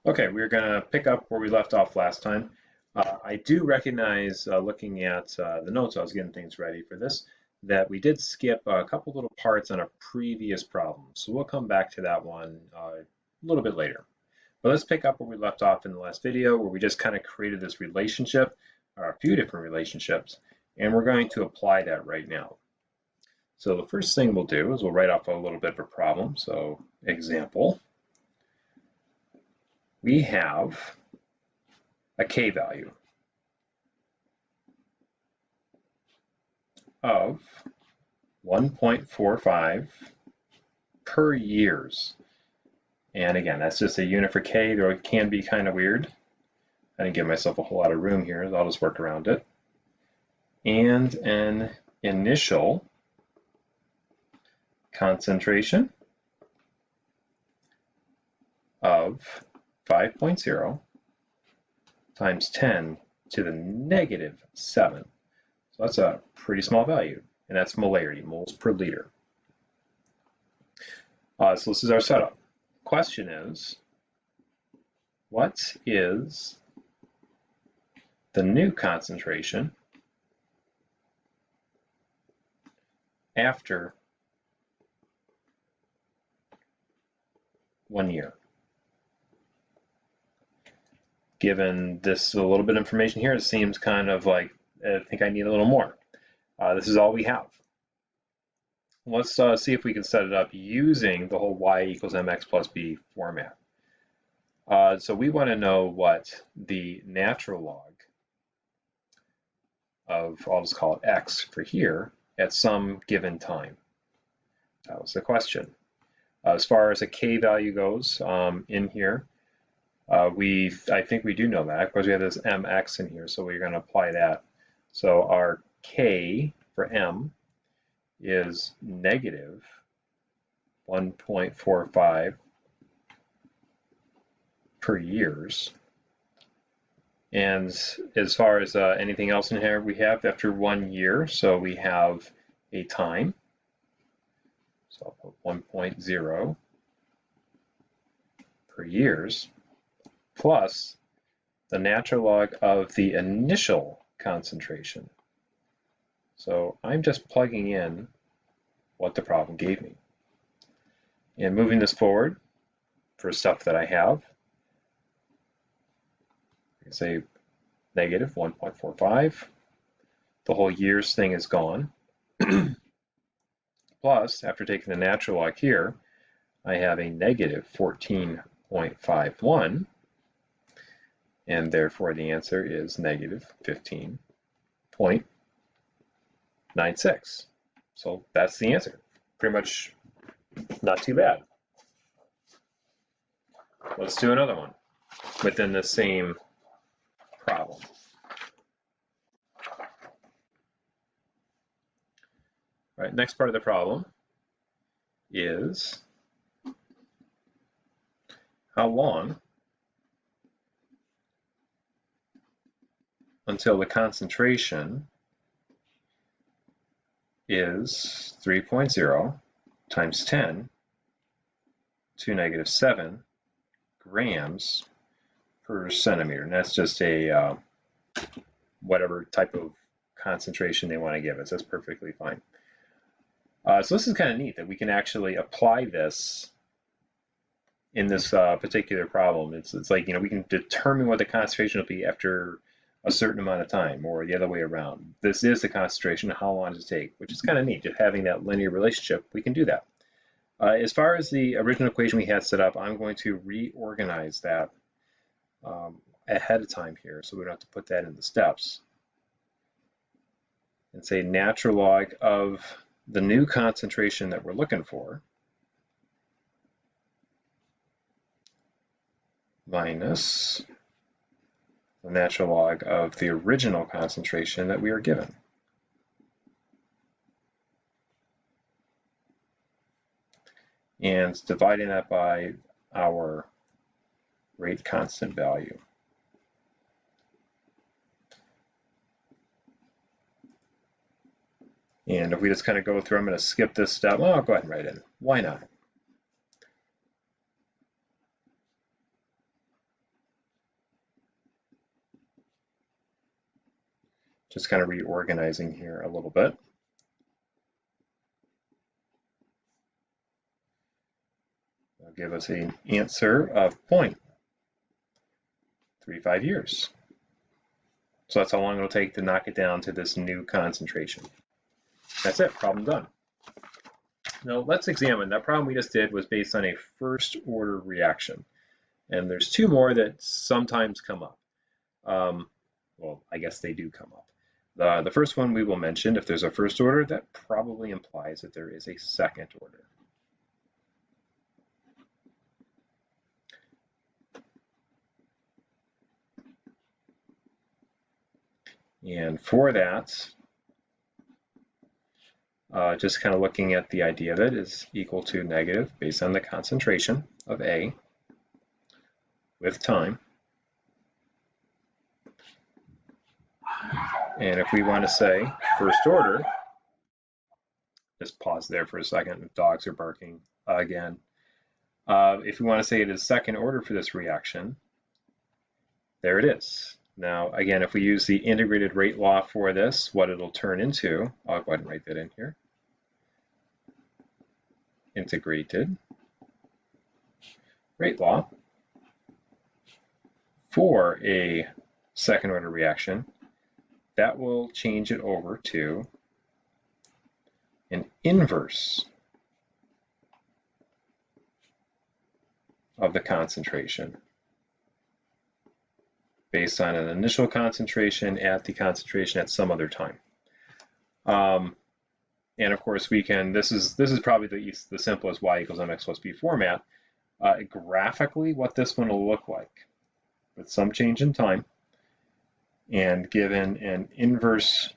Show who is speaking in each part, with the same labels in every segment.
Speaker 1: Okay, we're going to pick up where we left off last time. I do recognize, looking at the notes, I was getting things ready for this, that we did skip a couple little parts on a previous problem. So we'll come back to that one a little bit later. But let's pick up where we left off in the last video, where we just kind of created this relationship, or a few different relationships, and we're going to apply that right now. So the first thing we'll do is we'll write off a little bit of a problem. So example. We have a K value of 1.45 per years. And again, that's just a unit for K, though it can be kind of weird. I didn't give myself a whole lot of room here, so I'll just work around it. And an initial concentration of 5.0 times 10 to the negative 7. So that's a pretty small value, and that's molarity, moles per liter. So this is our setup. Question is, what is the new concentration after 1 year? Given this a little bit of information here, it seems kind of like I think I need a little more. This is all we have. Let's see if we can set it up using the whole y equals mx plus b format. So we want to know what the natural log of, I'll just call it x for here, at some given time. That was the question. As far as a k value goes in here, I think we do know that. Of course, we have this mx in here, so we're going to apply that. So our k for m is negative 1.45 per years. And as far as anything else in here, we have after 1 year, so we have a time. So I'll put 1.0 per years plus the natural log of the initial concentration. So I'm just plugging in what the problem gave me. And moving this forward for stuff that I have, I can say negative 1.45. The whole years thing is gone. Plus, after taking the natural log here, I have a negative 14.51. And therefore the answer is negative 15.96. So that's the answer. Pretty much not too bad. Let's do another one within the same problem. All right, next part of the problem is how long until the concentration is 3.0 times 10 to negative 7 grams per centimeter. And that's just a whatever type of concentration they want to give us. That's perfectly fine. So this is kind of neat that we can actually apply this in this particular problem. It's like, we can determine what the concentration will be after a certain amount of time, or the other way around. This is the concentration, how long does it take, which is kind of neat. Just having that linear relationship, we can do that. As far as the original equation we had set up, I'm going to reorganize that ahead of time here, so we don't have to put that in the steps. And say natural log of the new concentration that we're looking for minus the natural log of the original concentration that we are given. And dividing that by our rate constant value. And if we just kind of go through, I'm going to skip this step. Well, I'll go ahead and write it in. Why not? Just kind of reorganizing here a little bit. That'll give us an answer of 0.35 years. So that's how long it'll take to knock it down to this new concentration. That's it, problem done. Now let's examine, that problem we just did was based on a first order reaction. And there's two more that sometimes come up. Well, I guess they do come up. The first one we will mention, if there's a first order, that probably implies that there is a second order. And for that, just kind of looking at the idea of it is equal to negative based on the concentration of A with time. And if we want to say first order, just pause there for a second, the dogs are barking again. If we want to say it is second order for this reaction, there it is. Now, again, if we use the integrated rate law for this, what it'll turn into, I'll go ahead and write that in here. Integrated rate law for a second order reaction, that will change it over to an inverse of the concentration based on an initial concentration at the concentration at some other time. And of course we can, this is probably the simplest y equals mx plus b format. Graphically, what this one will look like with some change in time and given an inverse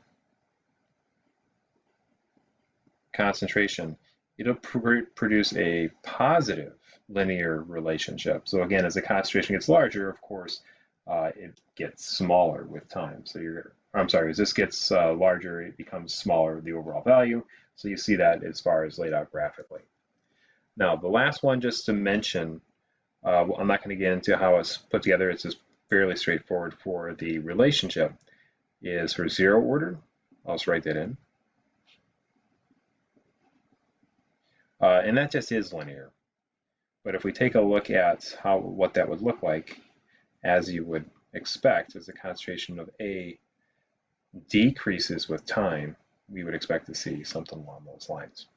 Speaker 1: concentration, it'll produce a positive linear relationship. So again, as the concentration gets larger, of course, it gets smaller with time. So as this gets larger, it becomes smaller, the overall value. So you see that as far as laid out graphically. Now, the last one, just to mention, I'm not going to get into how it's put together. It's just fairly straightforward for the relationship, is for zero order. I'll just write that in. And that just is linear. But if we take a look at what that would look like, as you would expect, as the concentration of A decreases with time, we would expect to see something along those lines.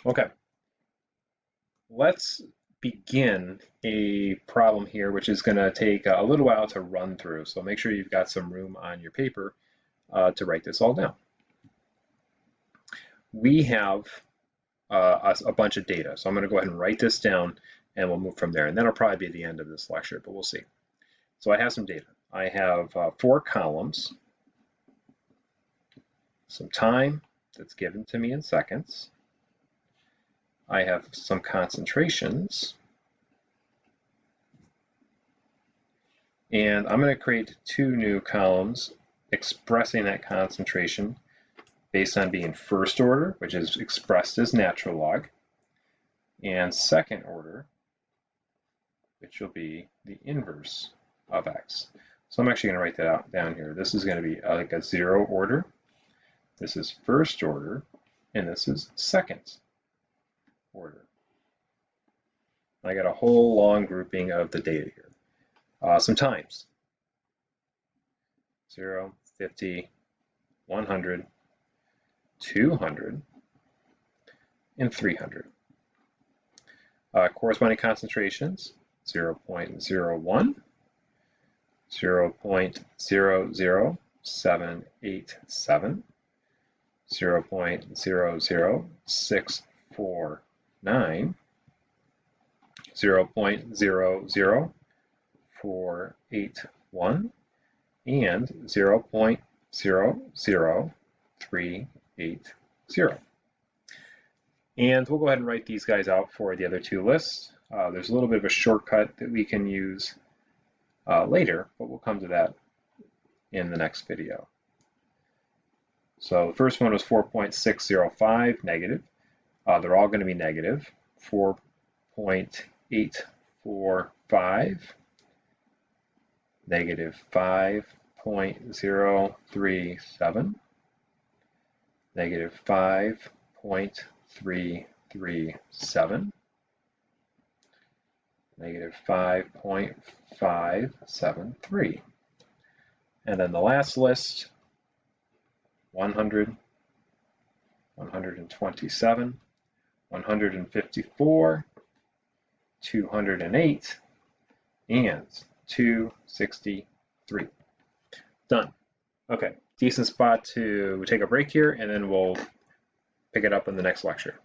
Speaker 1: Okay, let's begin a problem here, which is going to take a little while to run through. So make sure you've got some room on your paper to write this all down. We have a bunch of data. So I'm going to go ahead and write this down and we'll move from there. And that'll probably be the end of this lecture, but we'll see. So I have some data. I have 4 columns, some time that's given to me in seconds. I have some concentrations. And I'm going to create 2 new columns expressing that concentration based on being first order, which is expressed as natural log, and second order, which will be the inverse of x. So I'm actually going to write that down here. This is going to be like a 0 order. This is first order, and this is second order. I got a whole long grouping of the data here. Some times. 0, 50, 100, 200, and 300. Corresponding concentrations, 0.01, 0.00787, 0.00649, 0.00481, and 0.00380. And we'll go ahead and write these guys out for the other 2 lists. There's a little bit of a shortcut that we can use later, but we'll come to that in the next video. So the first one was 4.605 negative. They're all going to be negative. 4.845, negative 5.8, 5.037, negative 5.337, negative 5.573. And then the last list, 100, 127, 154, 208, and 263. Done. Okay, decent spot to take a break here, and then we'll pick it up in the next lecture.